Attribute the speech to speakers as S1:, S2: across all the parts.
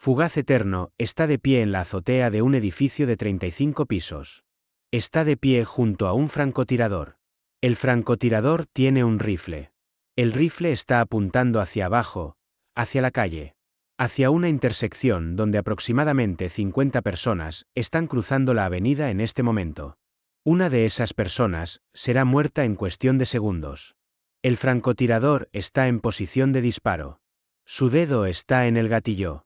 S1: Fugaz Eterno está de pie en la azotea de un edificio de 35 pisos. Está de pie junto a un francotirador. El francotirador tiene un rifle. El rifle está apuntando hacia abajo, hacia la calle, hacia una intersección donde aproximadamente 50 personas están cruzando la avenida en este momento. Una de esas personas será muerta en cuestión de segundos. El francotirador está en posición de disparo. Su dedo está en el gatillo.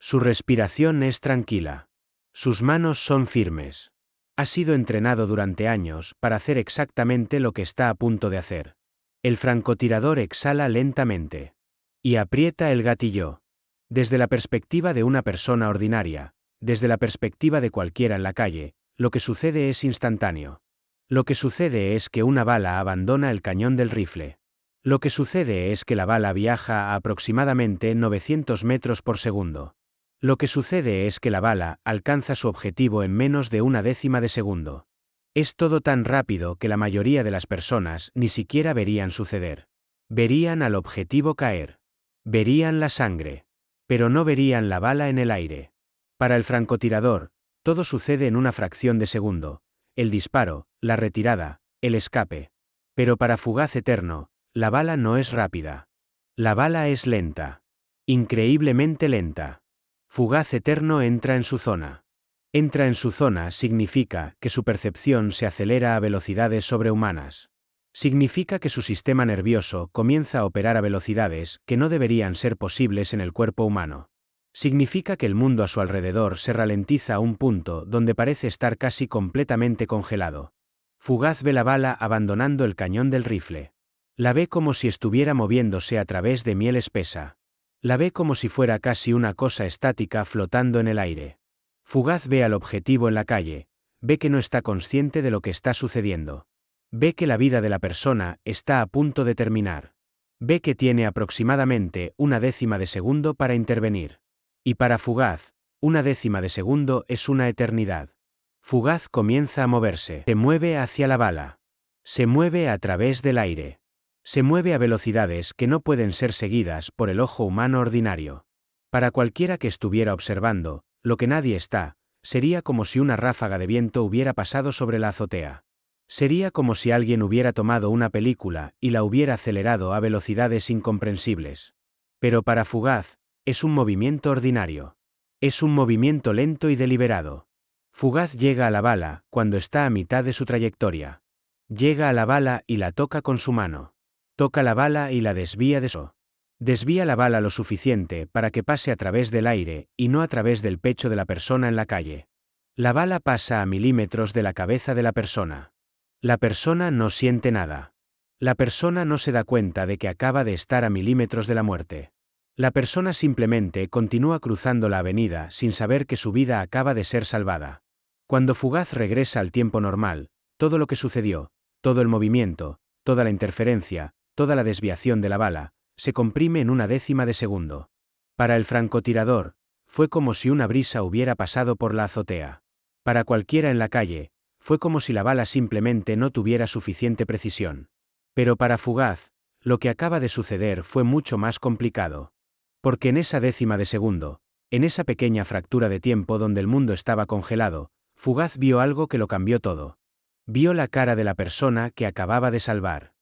S1: Su respiración es tranquila. Sus manos son firmes. Ha sido entrenado durante años para hacer exactamente lo que está a punto de hacer. El francotirador exhala lentamente. Y aprieta el gatillo. Desde la perspectiva de una persona ordinaria, desde la perspectiva de cualquiera en la calle, lo que sucede es instantáneo. Lo que sucede es que una bala abandona el cañón del rifle. Lo que sucede es que la bala viaja a aproximadamente 900 metros por segundo. Lo que sucede es que la bala alcanza su objetivo en menos de una décima de segundo. Es todo tan rápido que la mayoría de las personas ni siquiera verían suceder. Verían al objetivo caer. Verían la sangre. Pero no verían la bala en el aire. Para el francotirador, todo sucede en una fracción de segundo. El disparo, la retirada, el escape. Pero para Fugaz Eterno, la bala no es rápida. La bala es lenta. Increíblemente lenta. Fugaz Eterno entra en su zona. Entra en su zona significa que su percepción se acelera a velocidades sobrehumanas. Significa que su sistema nervioso comienza a operar a velocidades que no deberían ser posibles en el cuerpo humano. Significa que el mundo a su alrededor se ralentiza a un punto donde parece estar casi completamente congelado. Fugaz ve la bala abandonando el cañón del rifle. La ve como si estuviera moviéndose a través de miel espesa. La ve como si fuera casi una cosa estática flotando en el aire. Fugaz ve al objetivo en la calle, ve que no está consciente de lo que está sucediendo. Ve que la vida de la persona está a punto de terminar. Ve que tiene aproximadamente una décima de segundo para intervenir. Y para Fugaz, una décima de segundo es una eternidad. Fugaz comienza a moverse. Se mueve hacia la bala. Se mueve a través del aire. Se mueve a velocidades que no pueden ser seguidas por el ojo humano ordinario. Para cualquiera que estuviera observando, lo que nadie está, sería como si una ráfaga de viento hubiera pasado sobre la azotea. Sería como si alguien hubiera tomado una película y la hubiera acelerado a velocidades incomprensibles. Pero para Fugaz, es un movimiento ordinario. Es un movimiento lento y deliberado. Fugaz llega a la bala cuando está a mitad de su trayectoria. Llega a la bala y la toca con su mano. Toca la bala y la desvía de su. Desvía la bala lo suficiente para que pase a través del aire y no a través del pecho de la persona en la calle. La bala pasa a milímetros de la cabeza de la persona. La persona no siente nada. La persona no se da cuenta de que acaba de estar a milímetros de la muerte. La persona simplemente continúa cruzando la avenida sin saber que su vida acaba de ser salvada. Cuando Fugaz regresa al tiempo normal, todo lo que sucedió, todo el movimiento, toda la interferencia, toda la desviación de la bala, se comprime en una décima de segundo. Para el francotirador, fue como si una brisa hubiera pasado por la azotea. Para cualquiera en la calle, fue como si la bala simplemente no tuviera suficiente precisión. Pero para Fugaz, lo que acaba de suceder fue mucho más complicado. Porque en esa décima de segundo, en esa pequeña fractura de tiempo donde el mundo estaba congelado, Fugaz vio algo que lo cambió todo. Vio la cara de la persona que acababa de salvar.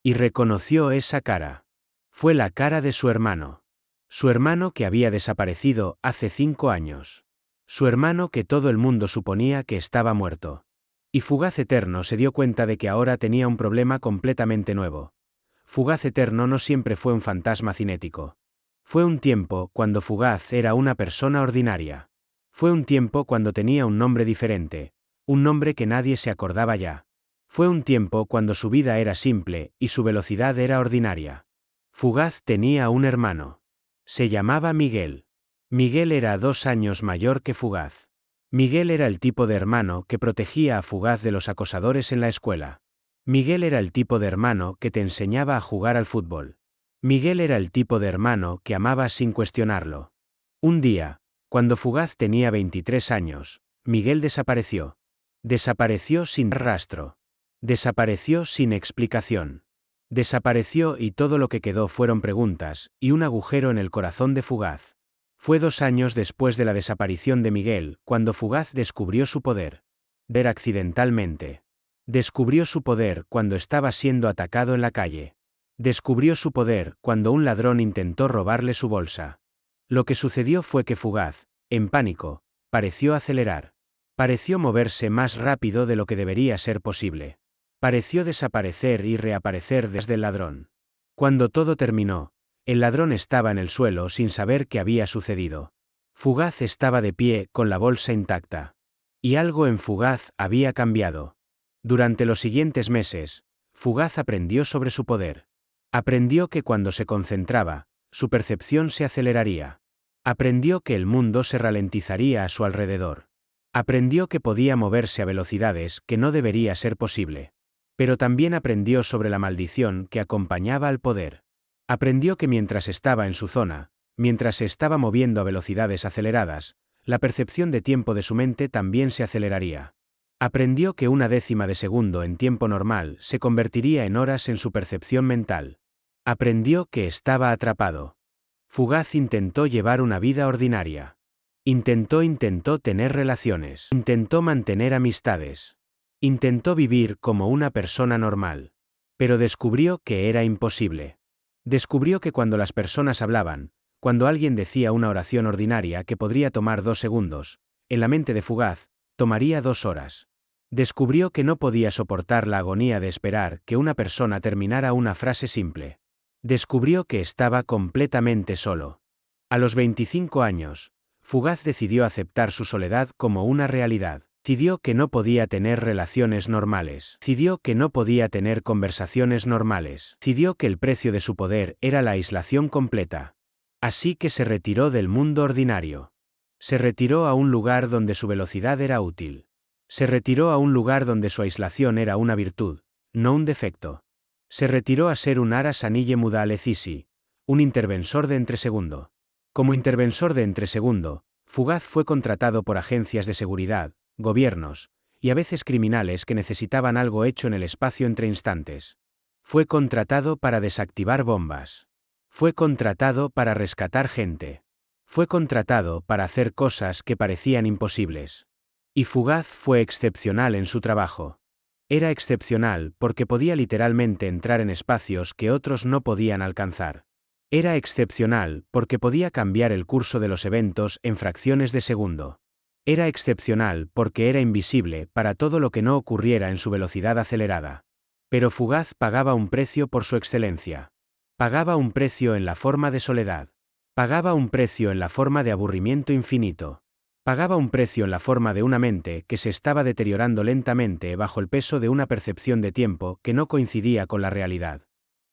S1: Y reconoció esa cara. Fue la cara de su hermano. Su hermano que había desaparecido hace 5 años. Su hermano que todo el mundo suponía que estaba muerto. Y Fugaz Eterno se dio cuenta de que ahora tenía un problema completamente nuevo. Fugaz Eterno no siempre fue un fantasma cinético. Fue un tiempo cuando Fugaz era una persona ordinaria. Fue un tiempo cuando tenía un nombre diferente, un nombre que nadie se acordaba ya. Fue un tiempo cuando su vida era simple y su velocidad era ordinaria. Fugaz tenía un hermano. Se llamaba Miguel. Miguel era 2 años mayor que Fugaz. Miguel era el tipo de hermano que protegía a Fugaz de los acosadores en la escuela. Miguel era el tipo de hermano que te enseñaba a jugar al fútbol. Miguel era el tipo de hermano que amaba sin cuestionarlo. Un día, cuando Fugaz tenía 23 años, Miguel desapareció. Desapareció sin rastro. Desapareció sin explicación. Desapareció y todo lo que quedó fueron preguntas y un agujero en el corazón de Fugaz. Fue 2 años después de la desaparición de Miguel, cuando Fugaz descubrió su poder. Ver accidentalmente. Descubrió su poder cuando estaba siendo atacado en la calle. Descubrió su poder cuando un ladrón intentó robarle su bolsa. Lo que sucedió fue que Fugaz, en pánico, pareció acelerar. Pareció moverse más rápido de lo que debería ser posible. Pareció desaparecer y reaparecer desde el ladrón. Cuando todo terminó, el ladrón estaba en el suelo sin saber qué había sucedido. Fugaz estaba de pie con la bolsa intacta. Y algo en Fugaz había cambiado. Durante los siguientes meses, Fugaz aprendió sobre su poder. Aprendió que cuando se concentraba, su percepción se aceleraría. Aprendió que el mundo se ralentizaría a su alrededor. Aprendió que podía moverse a velocidades que no debería ser posible. Pero también aprendió sobre la maldición que acompañaba al poder. Aprendió que mientras estaba en su zona, mientras se estaba moviendo a velocidades aceleradas, la percepción de tiempo de su mente también se aceleraría. Aprendió que 1/10 de segundo en tiempo normal se convertiría en horas en su percepción mental. Aprendió que estaba atrapado. Fugaz intentó llevar una vida ordinaria. Intentó tener relaciones. Intentó mantener amistades. Intentó vivir como una persona normal. Pero descubrió que era imposible. Descubrió que cuando las personas hablaban, cuando alguien decía una oración ordinaria que podría tomar 2 segundos, en la mente de Fugaz, tomaría 2 horas. Descubrió que no podía soportar la agonía de esperar que una persona terminara una frase simple. Descubrió que estaba completamente solo. A los 25 años, Fugaz decidió aceptar su soledad como una realidad. Decidió que no podía tener relaciones normales. Decidió que no podía tener conversaciones normales. Decidió que el precio de su poder era la aislación completa. Así que se retiró del mundo ordinario. Se retiró a un lugar donde su velocidad era útil. Se retiró a un lugar donde su aislación era una virtud, no un defecto. Se retiró a ser un Aras Anille Muda Lecisi, un intervensor de entresegundo. Como intervensor de entresegundo, Fugaz fue contratado por agencias de seguridad, gobiernos, y a veces criminales que necesitaban algo hecho en el espacio entre instantes. Fue contratado para desactivar bombas. Fue contratado para rescatar gente. Fue contratado para hacer cosas que parecían imposibles. Y Fugaz fue excepcional en su trabajo. Era excepcional porque podía literalmente entrar en espacios que otros no podían alcanzar. Era excepcional porque podía cambiar el curso de los eventos en fracciones de segundo. Era excepcional porque era invisible para todo lo que no ocurriera en su velocidad acelerada. Pero Fugaz pagaba un precio por su excelencia. Pagaba un precio en la forma de soledad. Pagaba un precio en la forma de aburrimiento infinito. Pagaba un precio en la forma de una mente que se estaba deteriorando lentamente bajo el peso de una percepción de tiempo que no coincidía con la realidad.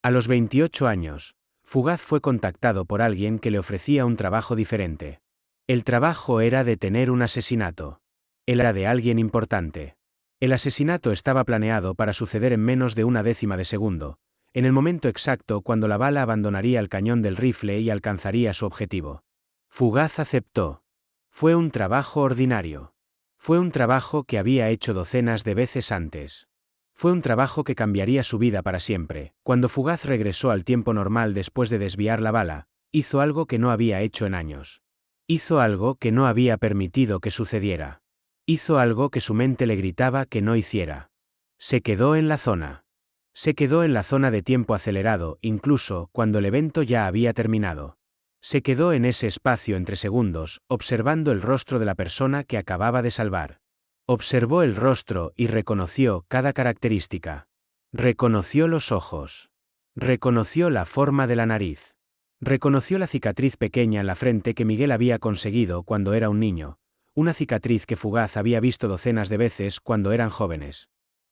S1: A los 28 años, Fugaz fue contactado por alguien que le ofrecía un trabajo diferente. El trabajo era detener un asesinato. Él era de alguien importante. El asesinato estaba planeado para suceder en menos de 1/10 de segundo, en el momento exacto cuando la bala abandonaría el cañón del rifle y alcanzaría su objetivo. Fugaz aceptó. Fue un trabajo ordinario. Fue un trabajo que había hecho docenas de veces antes. Fue un trabajo que cambiaría su vida para siempre. Cuando Fugaz regresó al tiempo normal después de desviar la bala, hizo algo que no había hecho en años. Hizo algo que no había permitido que sucediera. Hizo algo que su mente le gritaba que no hiciera. Se quedó en la zona. Se quedó en la zona de tiempo acelerado, incluso cuando el evento ya había terminado. Se quedó en ese espacio entre segundos, observando el rostro de la persona que acababa de salvar. Observó el rostro y reconoció cada característica. Reconoció los ojos. Reconoció la forma de la nariz. Reconoció la cicatriz pequeña en la frente que Miguel había conseguido cuando era un niño, una cicatriz que Fugaz había visto docenas de veces cuando eran jóvenes.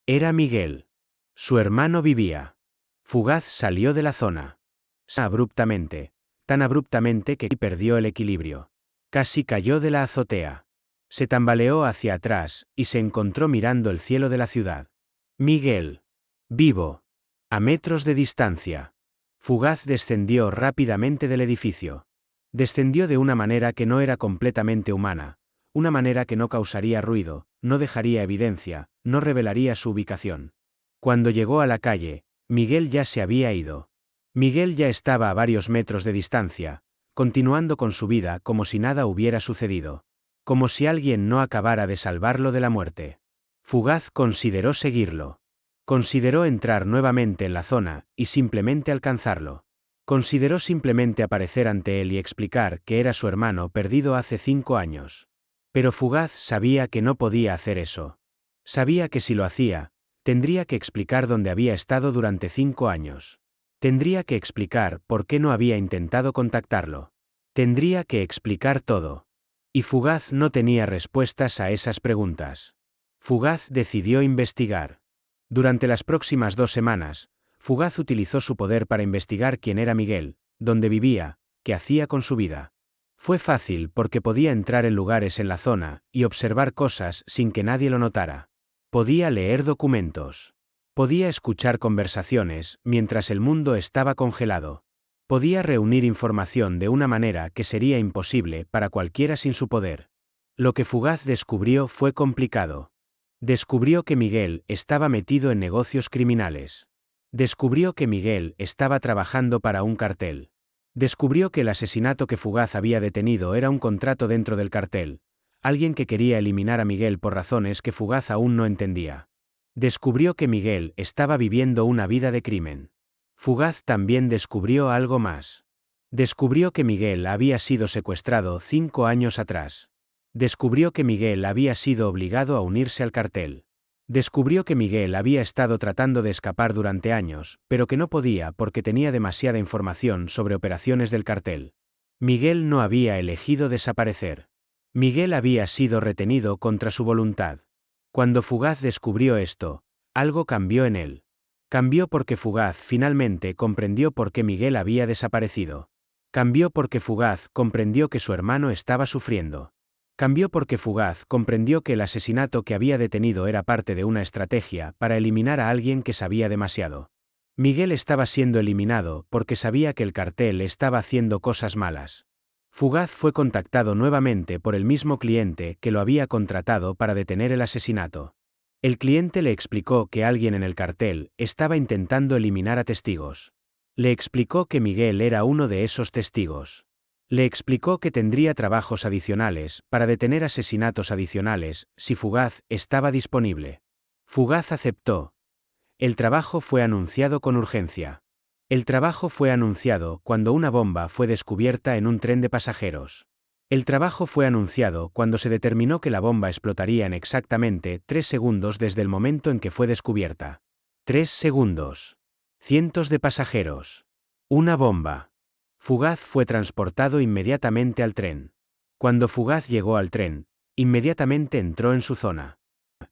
S1: Era Miguel. Su hermano vivía. Fugaz salió de la zona. Abruptamente. Tan abruptamente que perdió el equilibrio. Casi cayó de la azotea. Se tambaleó hacia atrás y se encontró mirando el cielo de la ciudad. Miguel. Vivo. A metros de distancia. Fugaz descendió rápidamente del edificio. Descendió de una manera que no era completamente humana, una manera que no causaría ruido, no dejaría evidencia, no revelaría su ubicación. Cuando llegó a la calle, Miguel ya se había ido. Miguel ya estaba a varios metros de distancia, continuando con su vida como si nada hubiera sucedido. Como si alguien no acabara de salvarlo de la muerte. Fugaz consideró seguirlo. Consideró entrar nuevamente en la zona y simplemente alcanzarlo. Consideró simplemente aparecer ante él y explicar que era su hermano perdido hace 5 años. Pero Fugaz sabía que no podía hacer eso. Sabía que si lo hacía, tendría que explicar dónde había estado durante 5 años. Tendría que explicar por qué no había intentado contactarlo. Tendría que explicar todo. Y Fugaz no tenía respuestas a esas preguntas. Fugaz decidió investigar. Durante las próximas 2 semanas, Fugaz utilizó su poder para investigar quién era Miguel, dónde vivía, qué hacía con su vida. Fue fácil porque podía entrar en lugares en la zona y observar cosas sin que nadie lo notara. Podía leer documentos. Podía escuchar conversaciones mientras el mundo estaba congelado. Podía reunir información de una manera que sería imposible para cualquiera sin su poder. Lo que Fugaz descubrió fue complicado. Descubrió que Miguel estaba metido en negocios criminales. Descubrió que Miguel estaba trabajando para un cartel. Descubrió que el asesinato que Fugaz había detenido era un contrato dentro del cartel, alguien que quería eliminar a Miguel por razones que Fugaz aún no entendía. Descubrió que Miguel estaba viviendo una vida de crimen. Fugaz también descubrió algo más. Descubrió que Miguel había sido secuestrado 5 años atrás. Descubrió que Miguel había sido obligado a unirse al cartel. Descubrió que Miguel había estado tratando de escapar durante años, pero que no podía porque tenía demasiada información sobre operaciones del cartel. Miguel no había elegido desaparecer. Miguel había sido retenido contra su voluntad. Cuando Fugaz descubrió esto, algo cambió en él. Cambió porque Fugaz finalmente comprendió por qué Miguel había desaparecido. Cambió porque Fugaz comprendió que su hermano estaba sufriendo. Cambió porque Fugaz comprendió que el asesinato que había detenido era parte de una estrategia para eliminar a alguien que sabía demasiado. Miguel estaba siendo eliminado porque sabía que el cartel estaba haciendo cosas malas. Fugaz fue contactado nuevamente por el mismo cliente que lo había contratado para detener el asesinato. El cliente le explicó que alguien en el cartel estaba intentando eliminar a testigos. Le explicó que Miguel era uno de esos testigos. Le explicó que tendría trabajos adicionales para detener asesinatos adicionales si Fugaz estaba disponible. Fugaz aceptó. El trabajo fue anunciado con urgencia. El trabajo fue anunciado cuando una bomba fue descubierta en un tren de pasajeros. El trabajo fue anunciado cuando se determinó que la bomba explotaría en exactamente 3 segundos desde el momento en que fue descubierta. 3 segundos. Cientos de pasajeros. Una bomba. Fugaz fue transportado inmediatamente al tren. Cuando Fugaz llegó al tren, inmediatamente entró en su zona.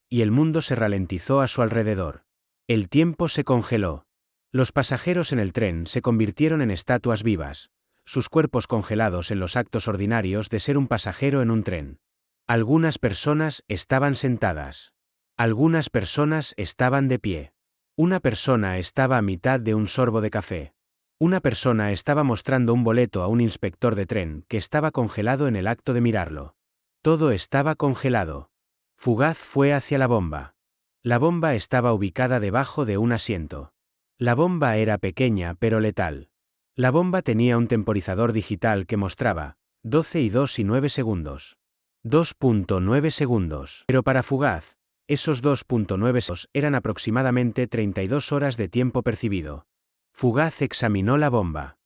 S1: Y el mundo se ralentizó a su alrededor. El tiempo se congeló. Los pasajeros en el tren se convirtieron en estatuas vivas, sus cuerpos congelados en los actos ordinarios de ser un pasajero en un tren. Algunas personas estaban sentadas. Algunas personas estaban de pie. Una persona estaba a mitad de un sorbo de café. Una persona estaba mostrando un boleto a un inspector de tren que estaba congelado en el acto de mirarlo. Todo estaba congelado. Fugaz fue hacia la bomba. La bomba estaba ubicada debajo de un asiento. La bomba era pequeña pero letal. La bomba tenía un temporizador digital que mostraba 12 y 2 y 9 segundos. 2.9 segundos. Pero para Fugaz, esos 2.9 segundos eran aproximadamente 32 horas de tiempo percibido. Fugaz examinó la bomba.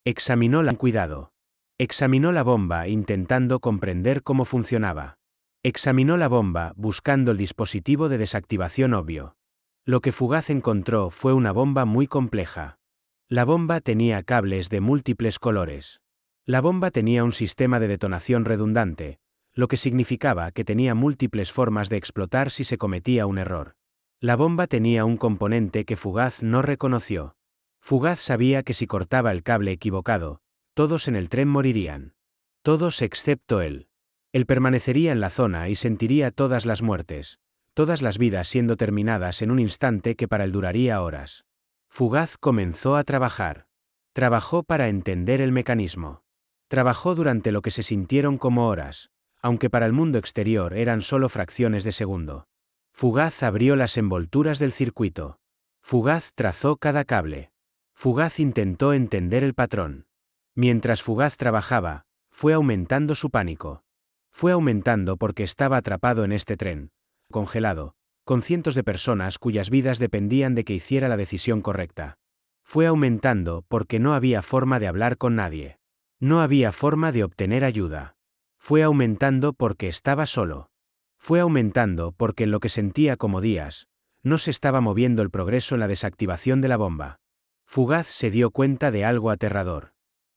S1: Examinóla con cuidado. Examinó la bomba intentando comprender cómo funcionaba. Examinó la bomba buscando el dispositivo de desactivación obvio. Lo que Fugaz encontró fue una bomba muy compleja. La bomba tenía cables de múltiples colores. La bomba tenía un sistema de detonación redundante, lo que significaba que tenía múltiples formas de explotar si se cometía un error. La bomba tenía un componente que Fugaz no reconoció. Fugaz sabía que si cortaba el cable equivocado, todos en el tren morirían. Todos excepto él. Él permanecería en la zona y sentiría todas las muertes, todas las vidas siendo terminadas en un instante que para él duraría horas. Fugaz comenzó a trabajar. Trabajó para entender el mecanismo. Trabajó durante lo que se sintieron como horas, aunque para el mundo exterior eran solo fracciones de segundo. Fugaz abrió las envolturas del circuito. Fugaz trazó cada cable. Fugaz intentó entender el patrón. Mientras Fugaz trabajaba, fue aumentando su pánico. Fue aumentando porque estaba atrapado en este tren, congelado, con cientos de personas cuyas vidas dependían de que hiciera la decisión correcta. Fue aumentando porque no había forma de hablar con nadie. No había forma de obtener ayuda. Fue aumentando porque estaba solo. Fue aumentando porque en lo que sentía como días, no se estaba moviendo el progreso en la desactivación de la bomba. Fugaz se dio cuenta de algo aterrador.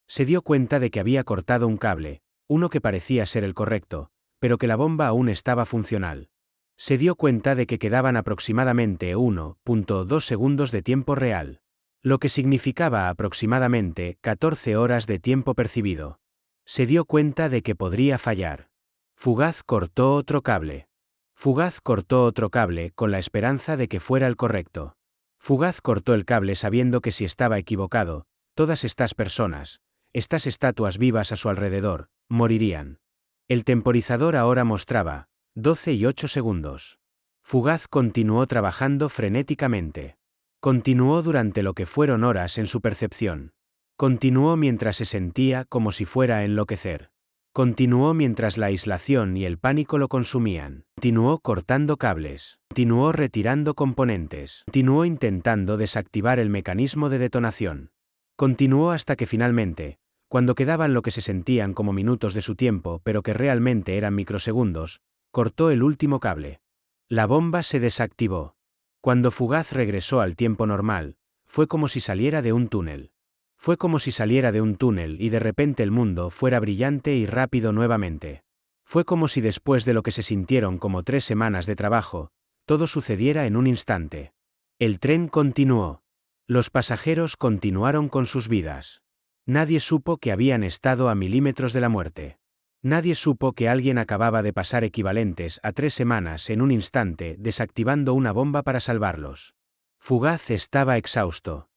S1: Se dio cuenta de que había cortado un cable, uno que parecía ser el correcto, pero que la bomba aún estaba funcional. Se dio cuenta de que quedaban aproximadamente 1.2 segundos de tiempo real, lo que significaba aproximadamente 14 horas de tiempo percibido. Se dio cuenta de que podría fallar. Fugaz cortó otro cable. Fugaz cortó otro cable con la esperanza de que fuera el correcto. Fugaz cortó el cable sabiendo que si estaba equivocado, todas estas personas, estas estatuas vivas a su alrededor, morirían. El temporizador ahora mostraba 12 y 8 segundos. Fugaz continuó trabajando frenéticamente. Continuó durante lo que fueron horas en su percepción. Continuó mientras se sentía como si fuera a enloquecer. Continuó mientras la aislación y el pánico lo consumían. Continuó cortando cables. Continuó retirando componentes. Continuó intentando desactivar el mecanismo de detonación. Continuó hasta que finalmente, cuando quedaban lo que se sentían como minutos de su tiempo pero que realmente eran microsegundos, cortó el último cable. La bomba se desactivó. Cuando Fugaz regresó al tiempo normal, fue como si saliera de un túnel. Fue como si saliera de un túnel y de repente el mundo fuera brillante y rápido nuevamente. Fue como si después de lo que se sintieron como 3 semanas de trabajo, todo sucediera en un instante. El tren continuó. Los pasajeros continuaron con sus vidas. Nadie supo que habían estado a milímetros de la muerte. Nadie supo que alguien acababa de pasar equivalentes a 3 semanas en un instante desactivando una bomba para salvarlos. Fugaz estaba exhausto.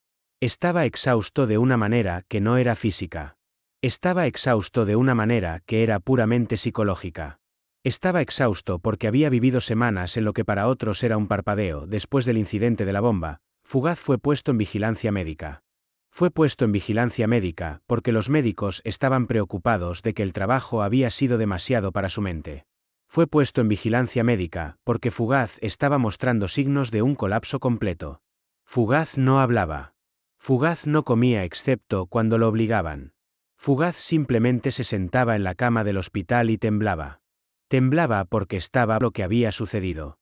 S1: Estaba exhausto de una manera que no era física. Estaba exhausto de una manera que era puramente psicológica. Estaba exhausto porque había vivido semanas en lo que para otros era un parpadeo. Después del incidente de la bomba, Fugaz fue puesto en vigilancia médica. Fue puesto en vigilancia médica porque los médicos estaban preocupados de que el trabajo había sido demasiado para su mente. Fue puesto en vigilancia médica porque Fugaz estaba mostrando signos de un colapso completo. Fugaz no hablaba. Fugaz no comía excepto cuando lo obligaban. Fugaz simplemente se sentaba en la cama del hospital y temblaba. Temblaba porque estaba lo que había sucedido.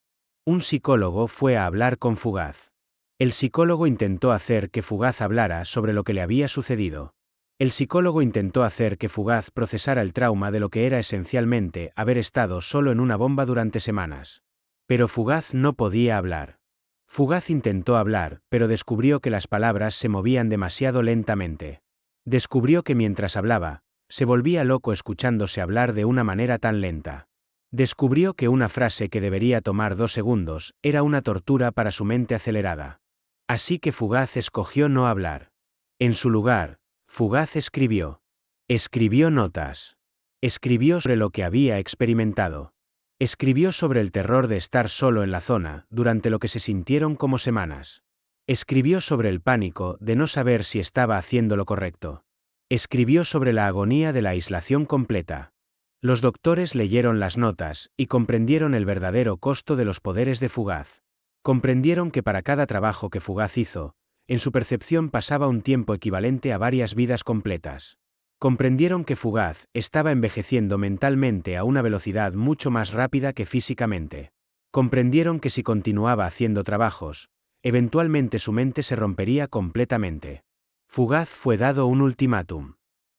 S1: Un psicólogo fue a hablar con Fugaz. El psicólogo intentó hacer que Fugaz hablara sobre lo que le había sucedido. El psicólogo intentó hacer que Fugaz procesara el trauma de lo que era esencialmente haber estado solo en una bomba durante semanas. Pero Fugaz no podía hablar. Fugaz intentó hablar, pero descubrió que las palabras se movían demasiado lentamente. Descubrió que mientras hablaba, se volvía loco escuchándose hablar de una manera tan lenta. Descubrió que una frase que debería tomar 2 segundos era una tortura para su mente acelerada. Así que Fugaz escogió no hablar. En su lugar, Fugaz escribió. Escribió notas. Escribió sobre lo que había experimentado. Escribió sobre el terror de estar solo en la zona durante lo que se sintieron como semanas. Escribió sobre el pánico de no saber si estaba haciendo lo correcto. Escribió sobre la agonía de la aislación completa. Los doctores leyeron las notas y comprendieron el verdadero costo de los poderes de Fugaz. Comprendieron que para cada trabajo que Fugaz hizo, en su percepción pasaba un tiempo equivalente a varias vidas completas. Comprendieron que Fugaz estaba envejeciendo mentalmente a una velocidad mucho más rápida que físicamente. Comprendieron que si continuaba haciendo trabajos, eventualmente su mente se rompería completamente. Fugaz fue dado un ultimátum.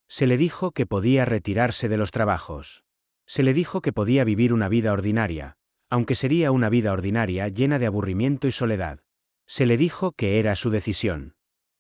S1: Se le dijo que podía retirarse de los trabajos. Se le dijo que podía vivir una vida ordinaria, aunque sería una vida ordinaria llena de aburrimiento y soledad. Se le dijo que era su decisión.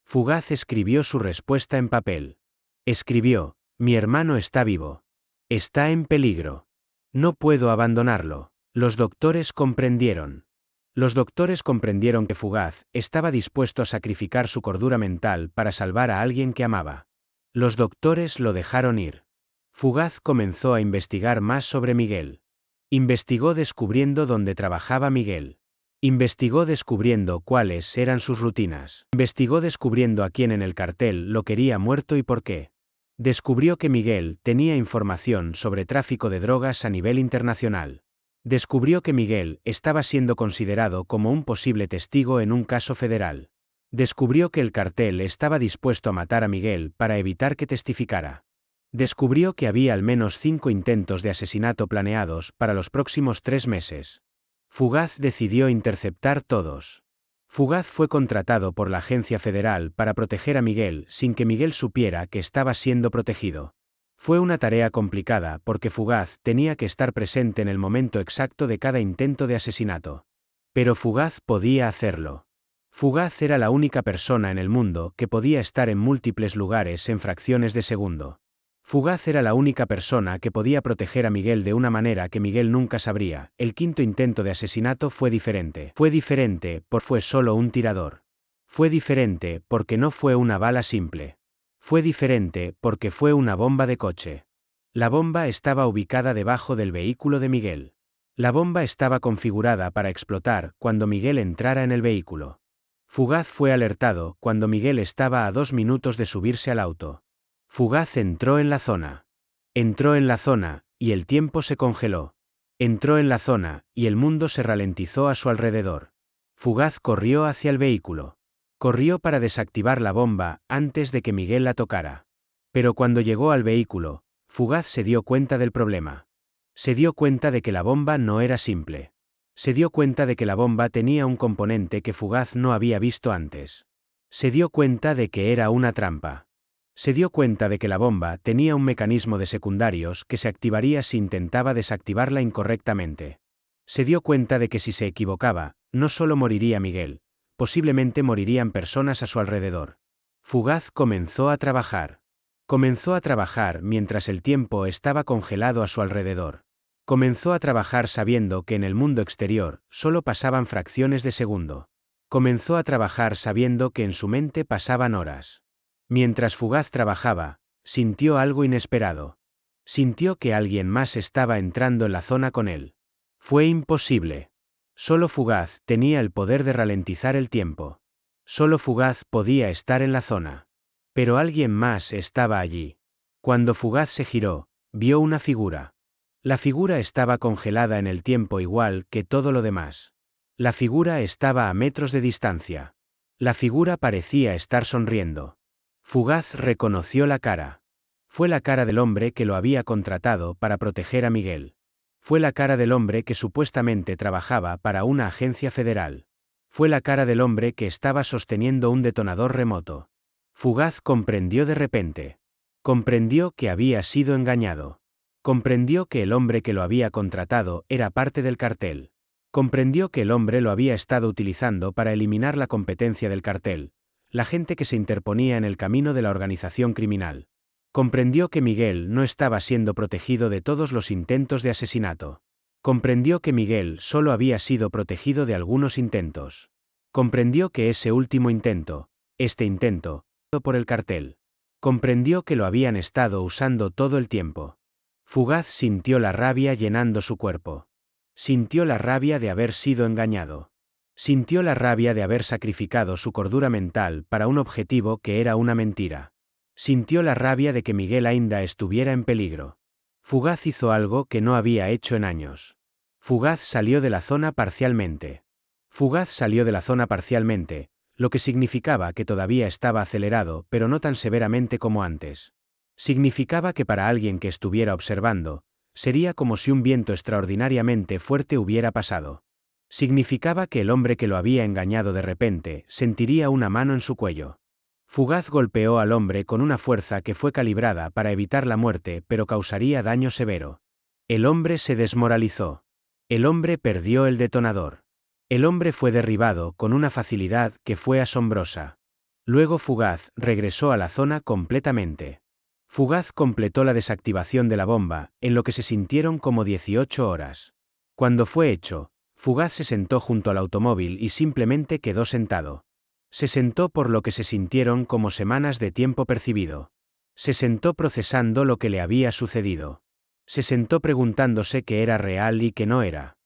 S1: Fugaz escribió su respuesta en papel. Escribió: mi hermano está vivo. Está en peligro. No puedo abandonarlo. Los doctores comprendieron. Los doctores comprendieron que Fugaz estaba dispuesto a sacrificar su cordura mental para salvar a alguien que amaba. Los doctores lo dejaron ir. Fugaz comenzó a investigar más sobre Miguel. Investigó descubriendo dónde trabajaba Miguel. Investigó descubriendo cuáles eran sus rutinas. Investigó descubriendo a quién en el cartel lo quería muerto y por qué. Descubrió que Miguel tenía información sobre tráfico de drogas a nivel internacional. Descubrió que Miguel estaba siendo considerado como un posible testigo en un caso federal. Descubrió que el cartel estaba dispuesto a matar a Miguel para evitar que testificara. Descubrió que había al menos 5 intentos de asesinato planeados para los próximos 3 meses. Fugaz decidió interceptar todos. Fugaz fue contratado por la agencia federal para proteger a Miguel sin que Miguel supiera que estaba siendo protegido. Fue una tarea complicada porque Fugaz tenía que estar presente en el momento exacto de cada intento de asesinato. Pero Fugaz podía hacerlo. Fugaz era la única persona en el mundo que podía estar en múltiples lugares en fracciones de segundo. Fugaz era la única persona que podía proteger a Miguel de una manera que Miguel nunca sabría. El quinto intento de asesinato fue diferente. Fue diferente porque fue solo un tirador. Fue diferente porque no fue una bala simple. Fue diferente porque fue una bomba de coche. La bomba estaba ubicada debajo del vehículo de Miguel. La bomba estaba configurada para explotar cuando Miguel entrara en el vehículo. Fugaz fue alertado cuando Miguel estaba a 2 minutos de subirse al auto. Fugaz entró en la zona. Entró en la zona, y el tiempo se congeló. Entró en la zona, y el mundo se ralentizó a su alrededor. Fugaz corrió hacia el vehículo. Corrió para desactivar la bomba antes de que Miguel la tocara. Pero cuando llegó al vehículo, Fugaz se dio cuenta del problema. Se dio cuenta de que la bomba no era simple. Se dio cuenta de que la bomba tenía un componente que Fugaz no había visto antes. Se dio cuenta de que era una trampa. Se dio cuenta de que la bomba tenía un mecanismo de secundarios que se activaría si intentaba desactivarla incorrectamente. Se dio cuenta de que si se equivocaba, no solo moriría Miguel, posiblemente morirían personas a su alrededor. Fugaz comenzó a trabajar. Comenzó a trabajar mientras el tiempo estaba congelado a su alrededor. Comenzó a trabajar sabiendo que en el mundo exterior solo pasaban fracciones de segundo. Comenzó a trabajar sabiendo que en su mente pasaban horas. Mientras Fugaz trabajaba, sintió algo inesperado. Sintió que alguien más estaba entrando en la zona con él. Fue imposible. Solo Fugaz tenía el poder de ralentizar el tiempo. Solo Fugaz podía estar en la zona. Pero alguien más estaba allí. Cuando Fugaz se giró, vio una figura. La figura estaba congelada en el tiempo igual que todo lo demás. La figura estaba a metros de distancia. La figura parecía estar sonriendo. Fugaz reconoció la cara. Fue la cara del hombre que lo había contratado para proteger a Miguel. Fue la cara del hombre que supuestamente trabajaba para una agencia federal. Fue la cara del hombre que estaba sosteniendo un detonador remoto. Fugaz comprendió de repente. Comprendió que había sido engañado. Comprendió que el hombre que lo había contratado era parte del cartel. Comprendió que el hombre lo había estado utilizando para eliminar la competencia del cartel, la gente que se interponía en el camino de la organización criminal. Comprendió que Miguel no estaba siendo protegido de todos los intentos de asesinato. Comprendió que Miguel solo había sido protegido de algunos intentos. Comprendió que ese último intento, este intento, por el cartel. Comprendió que lo habían estado usando todo el tiempo. Fugaz sintió la rabia llenando su cuerpo. Sintió la rabia de haber sido engañado. Sintió la rabia de haber sacrificado su cordura mental para un objetivo que era una mentira. Sintió la rabia de que Miguel ainda estuviera en peligro. Fugaz hizo algo que no había hecho en años. Fugaz salió de la zona parcialmente. Fugaz salió de la zona parcialmente, lo que significaba que todavía estaba acelerado pero no tan severamente como antes. Significaba que para alguien que estuviera observando, sería como si un viento extraordinariamente fuerte hubiera pasado. Significaba que el hombre que lo había engañado de repente sentiría una mano en su cuello. Fugaz golpeó al hombre con una fuerza que fue calibrada para evitar la muerte pero causaría daño severo. El hombre se desmoralizó. El hombre perdió el detonador. El hombre fue derribado con una facilidad que fue asombrosa. Luego Fugaz regresó a la zona completamente. Fugaz completó la desactivación de la bomba, en lo que se sintieron como 18 horas. Cuando fue hecho, Fugaz se sentó junto al automóvil y simplemente quedó sentado. Se sentó por lo que se sintieron como semanas de tiempo percibido. Se sentó procesando lo que le había sucedido. Se sentó preguntándose qué era real y qué no era.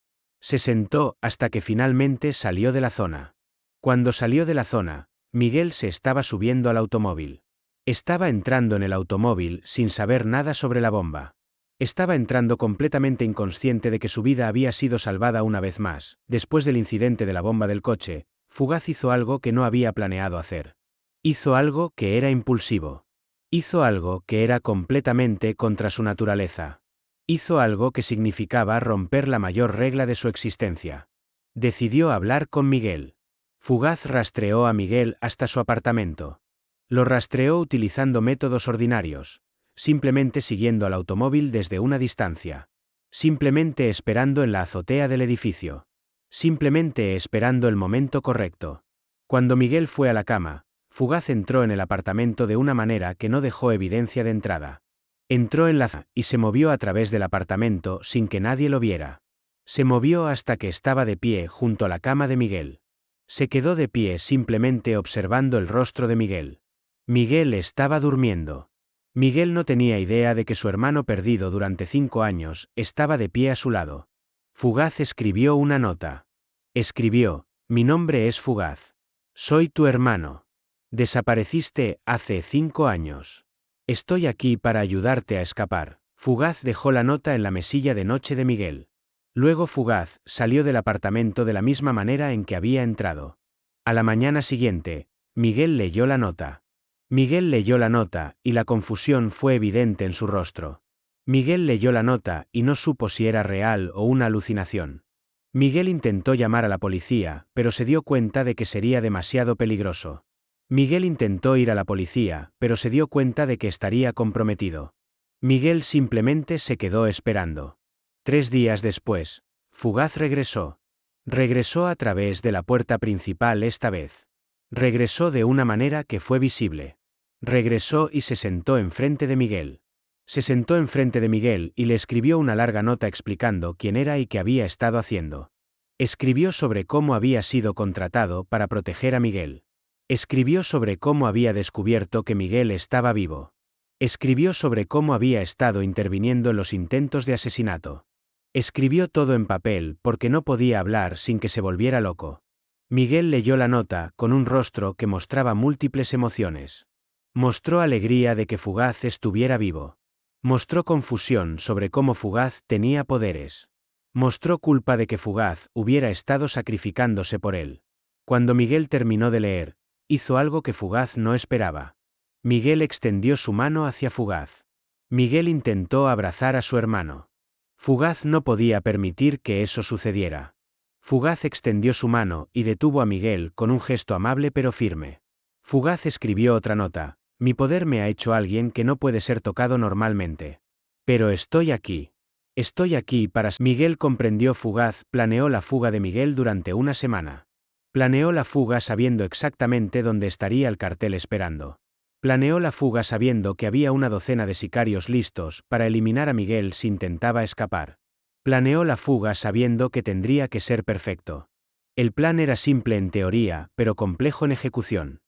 S1: Se sentó hasta que finalmente salió de la zona. Cuando salió de la zona, Miguel se estaba subiendo al automóvil. Estaba entrando en el automóvil sin saber nada sobre la bomba. Estaba entrando completamente inconsciente de que su vida había sido salvada una vez más. Después del incidente de la bomba del coche, Fugaz hizo algo que no había planeado hacer. Hizo algo que era impulsivo. Hizo algo que era completamente contra su naturaleza. Hizo algo que significaba romper la mayor regla de su existencia. Decidió hablar con Miguel. Fugaz rastreó a Miguel hasta su apartamento. Lo rastreó utilizando métodos ordinarios, simplemente siguiendo al automóvil desde una distancia. Simplemente esperando en la azotea del edificio. Simplemente esperando el momento correcto. Cuando Miguel fue a la cama, Fugaz entró en el apartamento de una manera que no dejó evidencia de entrada. Entró en la sala y se movió a través del apartamento sin que nadie lo viera. Se movió hasta que estaba de pie junto a la cama de Miguel. Se quedó de pie simplemente observando el rostro de Miguel. Miguel estaba durmiendo. Miguel no tenía idea de que su hermano perdido durante 5 años estaba de pie a su lado. Fugaz escribió una nota. Escribió: mi nombre es Fugaz. Soy tu hermano. Desapareciste hace 5 años. Estoy aquí para ayudarte a escapar. Fugaz dejó la nota en la mesilla de noche de Miguel. Luego Fugaz salió del apartamento de la misma manera en que había entrado. A la mañana siguiente, Miguel leyó la nota. Miguel leyó la nota, y la confusión fue evidente en su rostro. Miguel leyó la nota y no supo si era real o una alucinación. Miguel intentó llamar a la policía, pero se dio cuenta de que sería demasiado peligroso. Miguel intentó ir a la policía, pero se dio cuenta de que estaría comprometido. Miguel simplemente se quedó esperando. 3 días después, Fugaz regresó. Regresó a través de la puerta principal esta vez. Regresó de una manera que fue visible. Regresó y se sentó enfrente de Miguel. Se sentó enfrente de Miguel y le escribió una larga nota explicando quién era y qué había estado haciendo. Escribió sobre cómo había sido contratado para proteger a Miguel. Escribió sobre cómo había descubierto que Miguel estaba vivo. Escribió sobre cómo había estado interviniendo en los intentos de asesinato. Escribió todo en papel porque no podía hablar sin que se volviera loco. Miguel leyó la nota con un rostro que mostraba múltiples emociones. Mostró alegría de que Fugaz estuviera vivo. Mostró confusión sobre cómo Fugaz tenía poderes. Mostró culpa de que Fugaz hubiera estado sacrificándose por él. Cuando Miguel terminó de leer, hizo algo que Fugaz no esperaba. Miguel extendió su mano hacia Fugaz. Miguel intentó abrazar a su hermano. Fugaz no podía permitir que eso sucediera. Fugaz extendió su mano y detuvo a Miguel con un gesto amable pero firme. Fugaz escribió otra nota: mi poder me ha hecho alguien que no puede ser tocado normalmente. Pero estoy aquí. Estoy aquí para... Miguel comprendió. Fugaz planeó la fuga de Miguel durante una semana. Planeó la fuga sabiendo exactamente dónde estaría el cartel esperando. Planeó la fuga sabiendo que había una docena de sicarios listos para eliminar a Miguel si intentaba escapar. Planeó la fuga sabiendo que tendría que ser perfecto. El plan era simple en teoría, pero complejo en ejecución.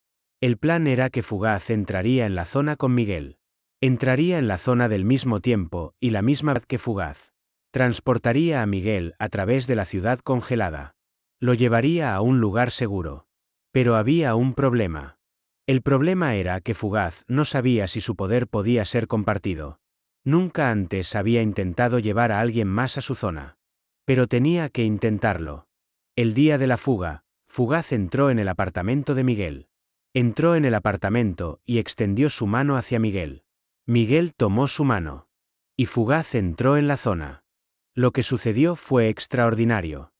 S1: El plan era que Fugaz entraría en la zona con Miguel. Entraría en la zona del mismo tiempo y la misma vez que Fugaz. Transportaría a Miguel a través de la ciudad congelada. Lo llevaría a un lugar seguro. Pero había un problema. El problema era que Fugaz no sabía si su poder podía ser compartido. Nunca antes había intentado llevar a alguien más a su zona. Pero tenía que intentarlo. El día de la fuga, Fugaz entró en el apartamento de Miguel. Entró en el apartamento y extendió su mano hacia Miguel. Miguel tomó su mano. Y Fugaz entró en la zona. Lo que sucedió fue extraordinario.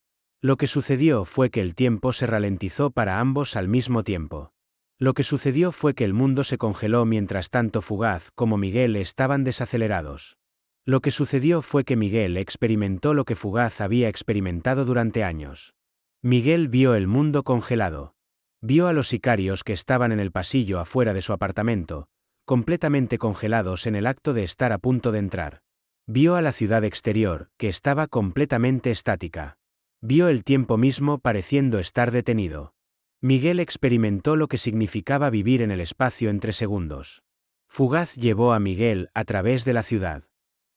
S1: Lo que sucedió fue que el tiempo se ralentizó para ambos al mismo tiempo. Lo que sucedió fue que el mundo se congeló mientras tanto Fugaz como Miguel estaban desacelerados. Lo que sucedió fue que Miguel experimentó lo que Fugaz había experimentado durante años. Miguel vio el mundo congelado. Vio a los sicarios que estaban en el pasillo afuera de su apartamento, completamente congelados en el acto de estar a punto de entrar. Vio a la ciudad exterior, que estaba completamente estática. Vio el tiempo mismo pareciendo estar detenido. Miguel experimentó lo que significaba vivir en el espacio entre segundos. Fugaz llevó a Miguel a través de la ciudad.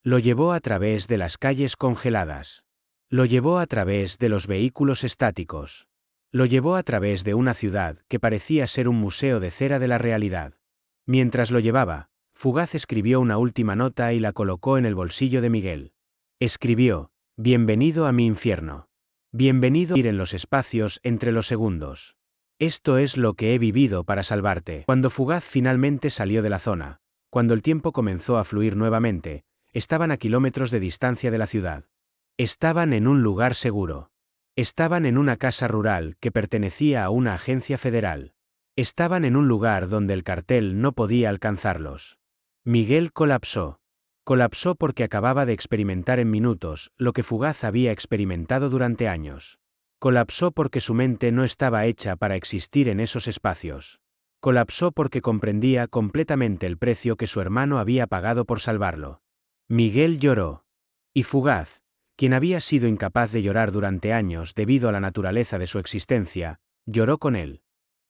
S1: Lo llevó a través de las calles congeladas. Lo llevó a través de los vehículos estáticos. Lo llevó a través de una ciudad que parecía ser un museo de cera de la realidad. Mientras lo llevaba, Fugaz escribió una última nota y la colocó en el bolsillo de Miguel. Escribió: «Bienvenido a mi infierno. Bienvenido a ir en los espacios entre los segundos. Esto es lo que he vivido para salvarte». Cuando Fugaz finalmente salió de la zona, cuando el tiempo comenzó a fluir nuevamente, estaban a kilómetros de distancia de la ciudad. Estaban en un lugar seguro. Estaban en una casa rural que pertenecía a una agencia federal. Estaban en un lugar donde el cartel no podía alcanzarlos. Miguel colapsó. Colapsó porque acababa de experimentar en minutos lo que Fugaz había experimentado durante años. Colapsó porque su mente no estaba hecha para existir en esos espacios. Colapsó porque comprendía completamente el precio que su hermano había pagado por salvarlo. Miguel lloró. Y Fugaz, quien había sido incapaz de llorar durante años debido a la naturaleza de su existencia, lloró con él.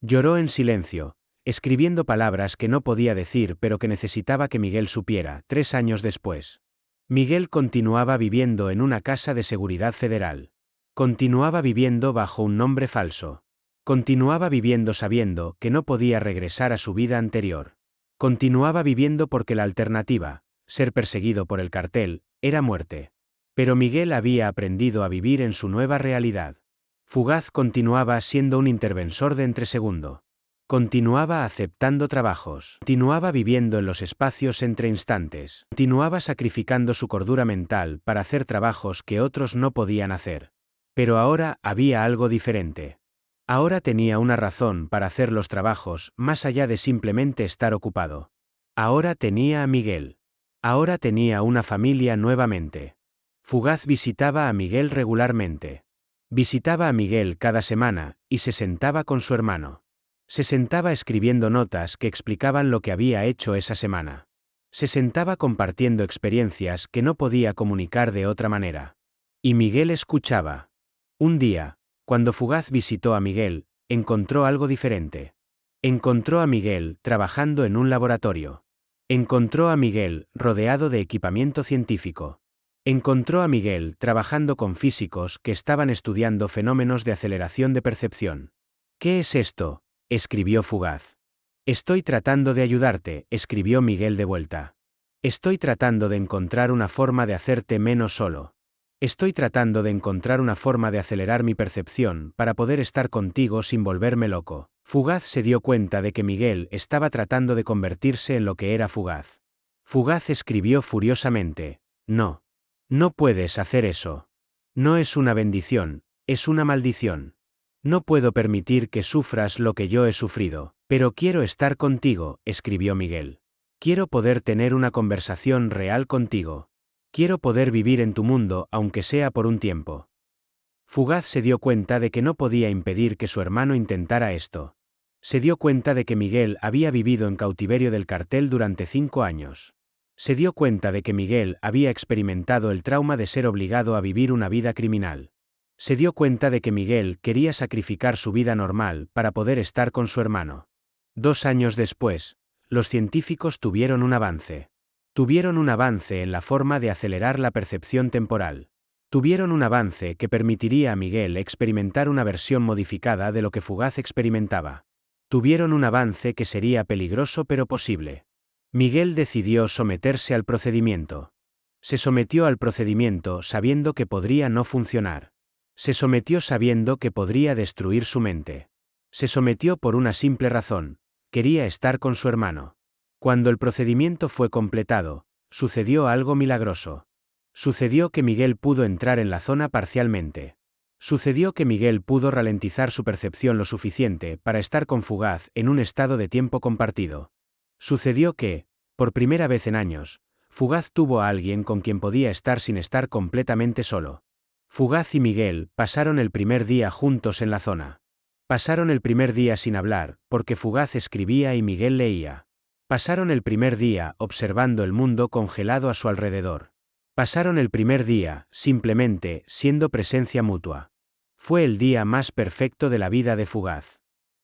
S1: Lloró en silencio, escribiendo palabras que no podía decir pero que necesitaba que Miguel supiera. 3 años después, Miguel continuaba viviendo en una casa de seguridad federal. Continuaba viviendo bajo un nombre falso. Continuaba viviendo sabiendo que no podía regresar a su vida anterior. Continuaba viviendo porque la alternativa, ser perseguido por el cartel, era muerte. Pero Miguel había aprendido a vivir en su nueva realidad. Fugaz continuaba siendo un intervensor de entresegundo. Continuaba aceptando trabajos. Continuaba viviendo en los espacios entre instantes. Continuaba sacrificando su cordura mental para hacer trabajos que otros no podían hacer. Pero ahora había algo diferente. Ahora tenía una razón para hacer los trabajos más allá de simplemente estar ocupado. Ahora tenía a Miguel. Ahora tenía una familia nuevamente. Fugaz visitaba a Miguel regularmente. Visitaba a Miguel cada semana, y se sentaba con su hermano. Se sentaba escribiendo notas que explicaban lo que había hecho esa semana. Se sentaba compartiendo experiencias que no podía comunicar de otra manera. Y Miguel escuchaba. Un día, cuando Fugaz visitó a Miguel, encontró algo diferente. Encontró a Miguel trabajando en un laboratorio. Encontró a Miguel rodeado de equipamiento científico. Encontró a Miguel trabajando con físicos que estaban estudiando fenómenos de aceleración de percepción. «¿Qué es esto?», escribió Fugaz. «Estoy tratando de ayudarte», escribió Miguel de vuelta. «Estoy tratando de encontrar una forma de hacerte menos solo. Estoy tratando de encontrar una forma de acelerar mi percepción para poder estar contigo sin volverme loco». Fugaz se dio cuenta de que Miguel estaba tratando de convertirse en lo que era Fugaz. Fugaz escribió furiosamente: «No. No puedes hacer eso. No es una bendición, es una maldición. No puedo permitir que sufras lo que yo he sufrido, pero quiero estar contigo», escribió Miguel. «Quiero poder tener una conversación real contigo. Quiero poder vivir en tu mundo aunque sea por un tiempo». Fugaz se dio cuenta de que no podía impedir que su hermano intentara esto. Se dio cuenta de que Miguel había vivido en cautiverio del cartel durante 5 años. Se dio cuenta de que Miguel había experimentado el trauma de ser obligado a vivir una vida criminal. Se dio cuenta de que Miguel quería sacrificar su vida normal para poder estar con su hermano. 2 años después, los científicos tuvieron un avance. Tuvieron un avance en la forma de acelerar la percepción temporal. Tuvieron un avance que permitiría a Miguel experimentar una versión modificada de lo que Fugaz experimentaba. Tuvieron un avance que sería peligroso pero posible. Miguel decidió someterse al procedimiento. Se sometió al procedimiento sabiendo que podría no funcionar. Se sometió sabiendo que podría destruir su mente. Se sometió por una simple razón: quería estar con su hermano. Cuando el procedimiento fue completado, sucedió algo milagroso. Sucedió que Miguel pudo entrar en la zona parcialmente. Sucedió que Miguel pudo ralentizar su percepción lo suficiente para estar con Fugaz en un estado de tiempo compartido. Sucedió que, por primera vez en años, Fugaz tuvo a alguien con quien podía estar sin estar completamente solo. Fugaz y Miguel pasaron el primer día juntos en la zona. Pasaron el primer día sin hablar, porque Fugaz escribía y Miguel leía. Pasaron el primer día observando el mundo congelado a su alrededor. Pasaron el primer día, simplemente, siendo presencia mutua. Fue el día más perfecto de la vida de Fugaz.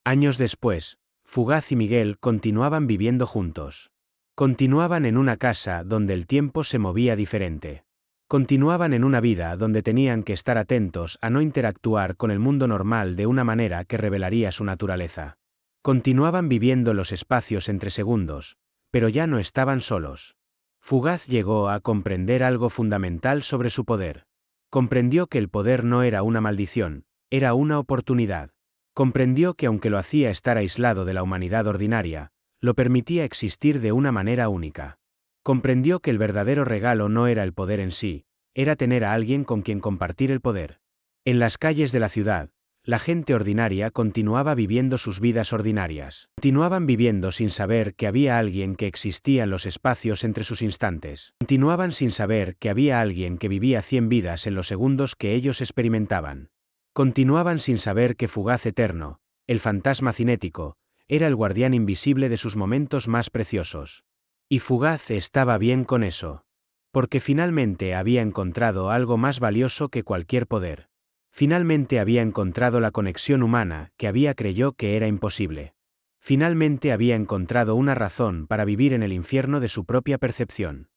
S1: Años después, Fugaz y Miguel continuaban viviendo juntos. Continuaban en una casa donde el tiempo se movía diferente. Continuaban en una vida donde tenían que estar atentos a no interactuar con el mundo normal de una manera que revelaría su naturaleza. Continuaban viviendo los espacios entre segundos, pero ya no estaban solos. Fugaz llegó a comprender algo fundamental sobre su poder. Comprendió que el poder no era una maldición, era una oportunidad. Comprendió que aunque lo hacía estar aislado de la humanidad ordinaria, lo permitía existir de una manera única. Comprendió que el verdadero regalo no era el poder en sí, era tener a alguien con quien compartir el poder. En las calles de la ciudad, la gente ordinaria continuaba viviendo sus vidas ordinarias. Continuaban viviendo sin saber que había alguien que existía en los espacios entre sus instantes. Continuaban sin saber que había alguien que vivía 100 vidas en los segundos que ellos experimentaban. Continuaban sin saber que Fugaz Eterno, el fantasma cinético, era el guardián invisible de sus momentos más preciosos. Y Fugaz estaba bien con eso. Porque finalmente había encontrado algo más valioso que cualquier poder. Finalmente había encontrado la conexión humana que había creyó que era imposible. Finalmente había encontrado una razón para vivir en el infierno de su propia percepción.